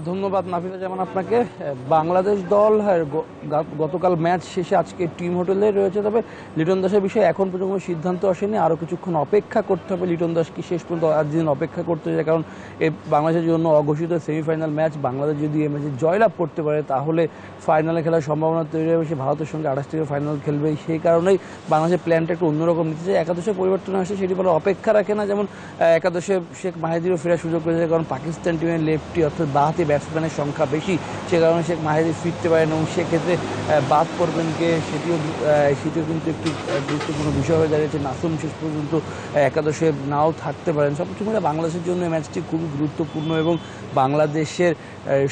ধন্যবাদ নাফিসা জামান আপনাকে। বাংলাদেশ দল গতকাল ম্যাচ শেষে আজকে টিম হোটেলে রয়েছে, তবে লিটন দাসের বিষয়ে এখন পর্যন্ত কোনো সিদ্ধান্ত আসেনি। আরও কিছুক্ষণ অপেক্ষা করতে হবে লিটন দাসকে শেষ পর্যন্ত আজ দিন অপেক্ষা করতে হবে, কারণ বাংলাদেশের জন্য অঘোষিত সেমিফাইনাল ম্যাচ। বাংলাদেশ যদি এই ম্যাচে জয়লাভ করতে পারে তাহলে ফাইনালে খেলার সম্ভাবনা তৈরি হবে। সে ভারতের সঙ্গে 28 থেকে ফাইনাল খেলবে, সেই কারণেই বাংলাদেশের প্ল্যানটা একটু অন্যরকম নিতে চায়। একাদশে পরিবর্তন আসে সেটি বলে অপেক্ষা রাখে না, যেমন একাদশে শেখ মাহিদিরও ফেরার সুযোগ রয়েছে, কারণ পাকিস্তান টিমের লেফটি অর্থাৎ বাঁহাতি ব্যাটসম্যানের সংখ্যা বেশি, সে কারণে শেখ মাহিদি ফিরতে পারেন এবং সেক্ষেত্রে বাদ করবেন কে সেটিও কিন্তু একটি গুরুত্বপূর্ণ বিষয় হয়ে দাঁড়িয়েছে। নাসুম শেষ পর্যন্ত একাদশে নাও থাকতে পারেন। সবকিছু মিলে বাংলাদেশের জন্য এই ম্যাচটি খুবই গুরুত্বপূর্ণ এবং বাংলাদেশের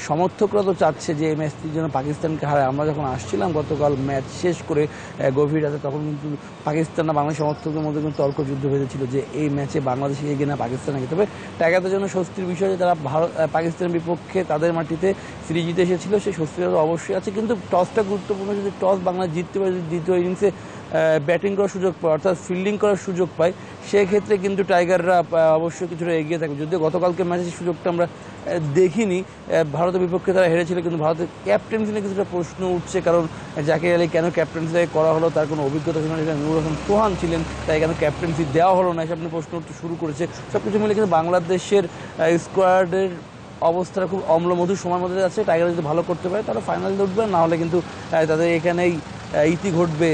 সমর্থকরা তো চাচ্ছে যে এই ম্যাচটির জন্য পাকিস্তানকে হারায়। আমরা যখন আসছিলাম গতকাল ম্যাচ শেষ করে গভীর রাতে, তখন কিন্তু পাকিস্তান না বাংলাদেশ সমর্থকদের মধ্যে কিন্তু তর্ক যুদ্ধ বেঁধেছিল যে এই ম্যাচে বাংলাদেশে এগিয়ে না পাকিস্তান আগে। তবে টাইগারদের জন্য স্বস্তির বিষয় যে তারা পাকিস্তানের বিপক্ষে তাদের মাটিতে সিরিজ জিতে এসেছিল, সেই স্বস্তিটা তো অবশ্যই আছে। কিন্তু টসটা গুরুত্বপূর্ণ, যদি টস বাংলাদেশ জিততে পারে, যদি দ্বিতীয় ইনিংসে ব্যাটিং করার সুযোগ পায় অর্থাৎ ফিল্ডিং করার সুযোগ পায়, সেক্ষেত্রে কিন্তু টাইগাররা অবশ্যই কিছুটা এগিয়ে থাকবে। যদিও গতকালকে ম্যাচের সুযোগটা আমরা দেখিনি, ভারতের বিপক্ষে তারা হেরেছিল, কিন্তু ভারতের ক্যাপ্টেন্সি নিয়ে কিছুটা প্রশ্ন উঠছে, কারণ জাকির আলী কেন ক্যাপ্টেন্সি করা হলো, তার কোনো অভিজ্ঞতা ছিল না। নুরুল হাসান সোহান ছিলেন, তাই কেন ক্যাপ্টেন্সি দেওয়া হলো না, এসব নিয়ে প্রশ্ন উঠতে শুরু করেছে। সব কিছু মিলে কিন্তু বাংলাদেশের স্কোয়াডের অবস্থাটা খুব অম্লমধুর সময়ের মধ্যে আছে। টাইগার যদি ভালো করতে পারে তাহলে ফাইনালে উঠবে, না হলে কিন্তু তাদের এখানেই ইতি ঘটবে।